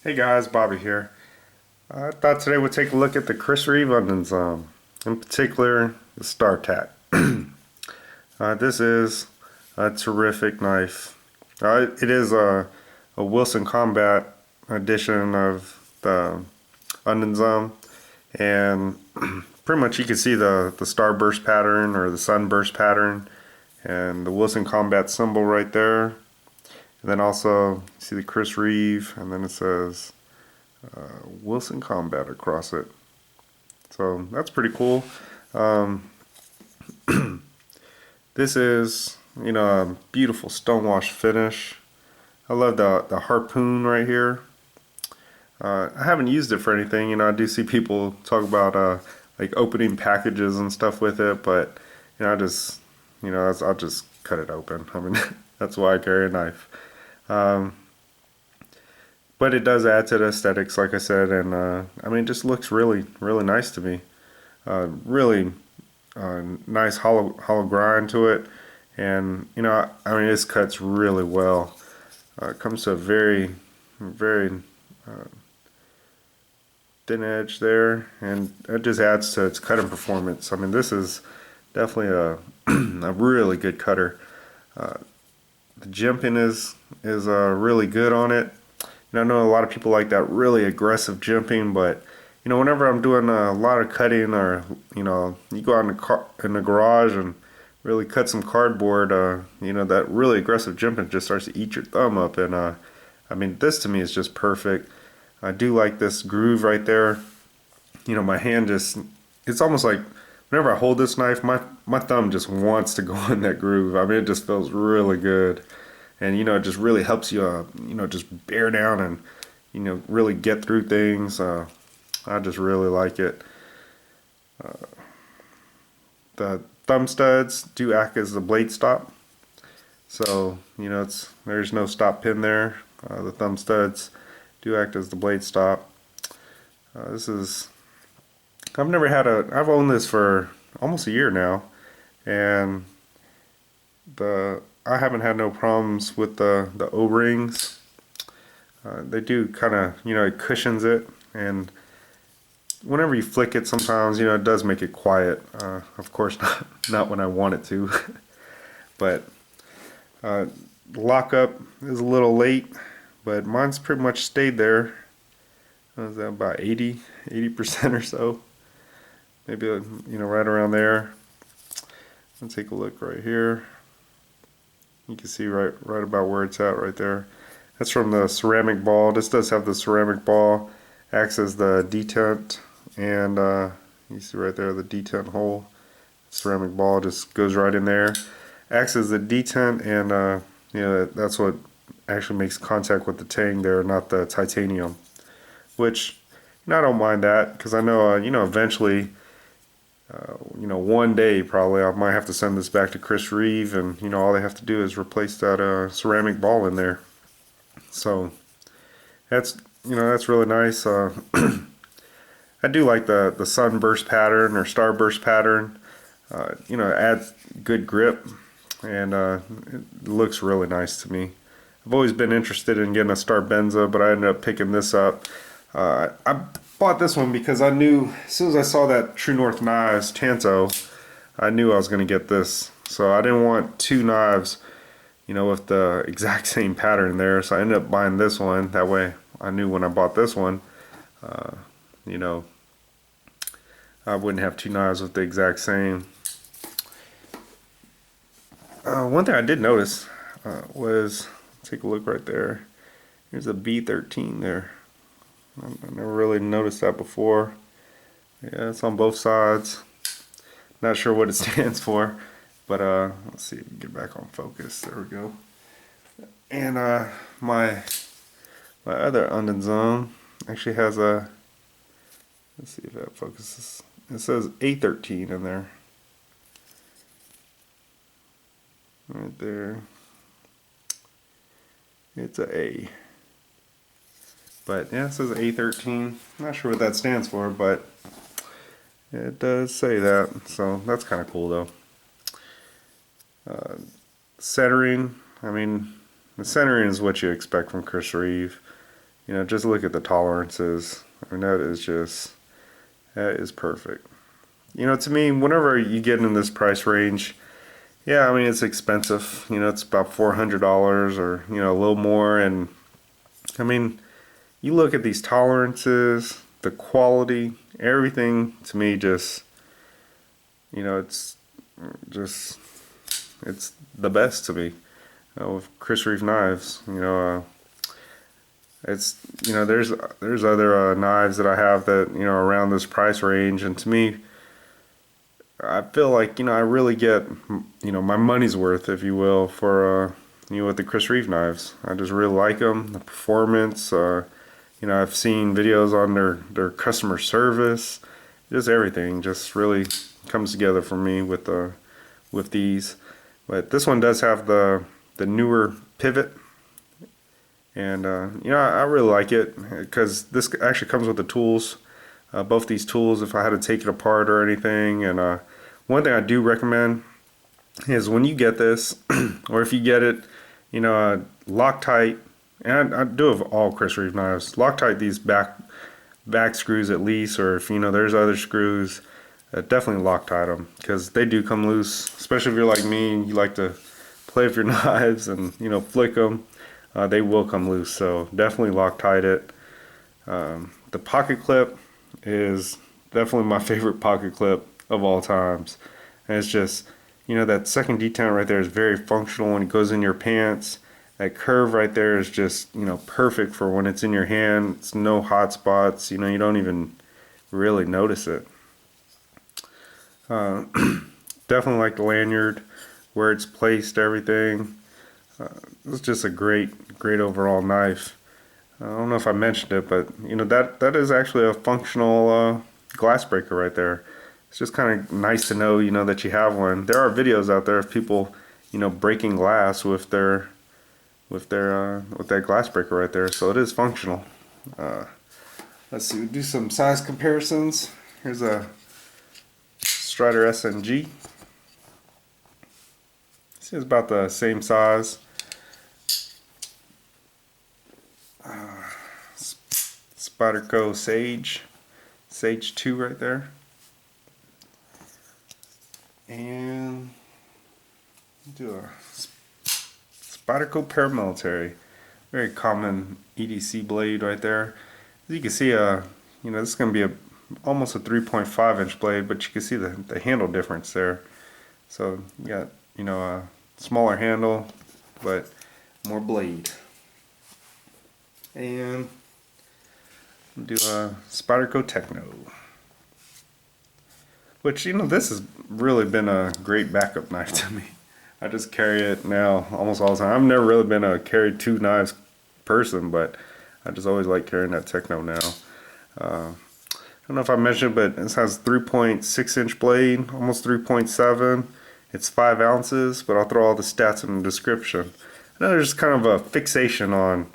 Hey guys, Bobby here. I thought today we'd take a look at the Reeve Unumzaan, in particular the Star-tac. This is a terrific knife. It is a Wilson Combat edition of the Unumzaan, and pretty much you can see the starburst pattern or the sunburst pattern and the Wilson Combat symbol right there. And then also see the Reeve, and then it says Wilson Combat across it. So that's pretty cool. Um, this is, a beautiful stonewash finish. I love the harpoon right here. I haven't used it for anything. I do see people talk about like opening packages and stuff with it, but I just, I'll just cut it open. I mean, that's why I carry a knife. But it does add to the aesthetics, like I said, and I mean, it just looks really, really nice to me. Really nice hollow grind to it, and I mean, this cuts really well. It comes to a very, very thin edge there, and it just adds to its cutting performance. I mean, this is definitely a a really good cutter. The jimping is really good on it. I know a lot of people like that really aggressive jimping, but whenever I'm doing a lot of cutting, or you go out in the garage and really cut some cardboard, that really aggressive jimping just starts to eat your thumb up, and I mean, this to me is just perfect. I do like this groove right there. My hand it's almost like whenever I hold this knife, my thumb just wants to go in that groove. I mean, it just feels really good. And it just really helps you, just bear down and, really get through things. I just really like it. The thumb studs do act as the blade stop. So, there's no stop pin there. The thumb studs do act as the blade stop. I've owned this for almost a year now, and I haven't had no problems with the O-rings. They do kind of, it cushions it, and whenever you flick it sometimes, it does make it quiet. Of course, not when I want it to. But lockup is a little late, but mine's pretty much stayed there. Was that about 80% or so? Maybe, right around there. Let's take a look right here. You can see right about where it's at right there. That's from the ceramic ball. This does have the ceramic ball, acts as the detent, and you see right there the detent hole. Ceramic ball just goes right in there, acts as the detent, and that's what actually makes contact with the tang there, not the titanium. Which I don't mind that, because I know eventually. One day probably I might have to send this back to Reeve, and all they have to do is replace that ceramic ball in there. So that's that's really nice. I do like the sunburst pattern or starburst pattern. It adds good grip, and it looks really nice to me. I've always been interested in getting a Star Benza, but I ended up picking this up. I bought this one because I knew as soon as I saw that True North Knives Tanto, I knew I was going to get this. So I didn't want two knives, with the exact same pattern there. So I ended up buying this one. That way I knew when I bought this one, I wouldn't have two knives with the exact same. One thing I did notice was, take a look right there. Here's a B13 there. I never really noticed that before. Yeah, it's on both sides. Not sure what it stands for, but let's see if we can get back on focus. There we go. And my other Unumzaan actually has a, let's see if that focuses. It says A13 in there. Right there. It's a A. But yeah, it says A13. Not sure what that stands for, but it does say that. So that's kind of cool though. Centering, I mean, the centering is what you expect from Reeve. You know, just look at the tolerances. I mean, that is perfect. You know, to me, whenever you get in this price range, yeah, I mean, it's expensive. You know, it's about $400 or, you know, a little more. And I mean, you look at these tolerances, the quality, everything to me just, you know, just, it's the best to me with Chris Reeve knives. You know, it's, you know, there's other knives that I have that, you know, around this price range, and to me, I feel like, you know, I really get, you know, my money's worth, if you will, for you know, with the Chris Reeve knives. I just really like them, the performance. You know, I've seen videos on their customer service, just everything just really comes together for me with these. But this one does have the newer pivot, and you know, I really like it because this actually comes with the tools. Both these tools, if I had to take it apart or anything. And one thing I do recommend is when you get this, or if you get it, you know, Loctite, and I do have all Chris Reeve knives, Loctite these back screws at least, or if you know there's other screws, definitely Loctite them, because they do come loose, especially if you're like me and you like to play with your knives and, you know, flick them. They will come loose, so definitely Loctite it. The pocket clip is definitely my favorite pocket clip of all times, and it's just, you know, that second detent right there is very functional when it goes in your pants. That curve right there is just, you know, perfect for when it's in your hand. It's no hot spots, you know, you don't even really notice it. Definitely like the lanyard, where it's placed, everything. It's just a great overall knife. I don't know if I mentioned it, but you know, that is actually a functional glass breaker right there. It's just kind of nice to know, you know, that you have one. There are videos out there of people, you know, breaking glass with that glass breaker right there. So it is functional. Let's see, we'll do some size comparisons. Here's a Strider SNG. See, it's about the same size. Spyderco Sage 2 right there, and do a Spyderco Paramilitary, very common EDC blade right there. As you can see, you know, this is going to be almost a 3.5 inch blade, but you can see the handle difference there. So you got, you know, a smaller handle, but more blade. And do a Spyderco Techno, which, you know, this has really been a great backup knife to me. I just carry it now almost all the time. I've never really been a carry two knives person, but I just always like carrying that Techno now. I don't know if I mentioned, but this has 3.6 inch blade, almost 3.7. It's 5 ounces, but I'll throw all the stats in the description. I know there's kind of a fixation on,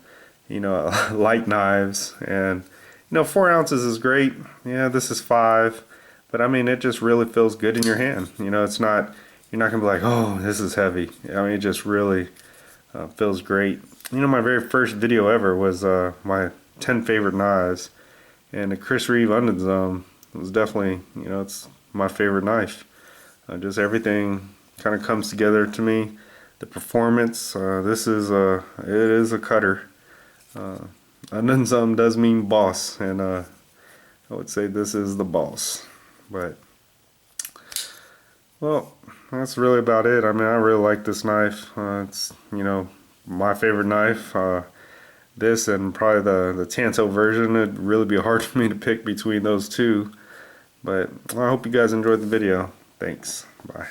you know, light knives, and you know, 4 ounces is great. Yeah, this is 5, but I mean, it just really feels good in your hand. You know, it's not, you're not gonna be like, oh, this is heavy. I mean, it just really feels great. You know, my very first video ever was my 10 favorite knives, and the Chris Reeve Untitled was definitely, you know, it's my favorite knife. Just everything kind of comes together to me. The performance, this is it is a cutter. Umnumzaan does mean boss, and I would say this is the boss. But, well, that's really about it. I mean, I really like this knife. It's, you know, my favorite knife. This and probably the Tanto version. It'd really be hard for me to pick between those two. But I hope you guys enjoyed the video. Thanks. Bye.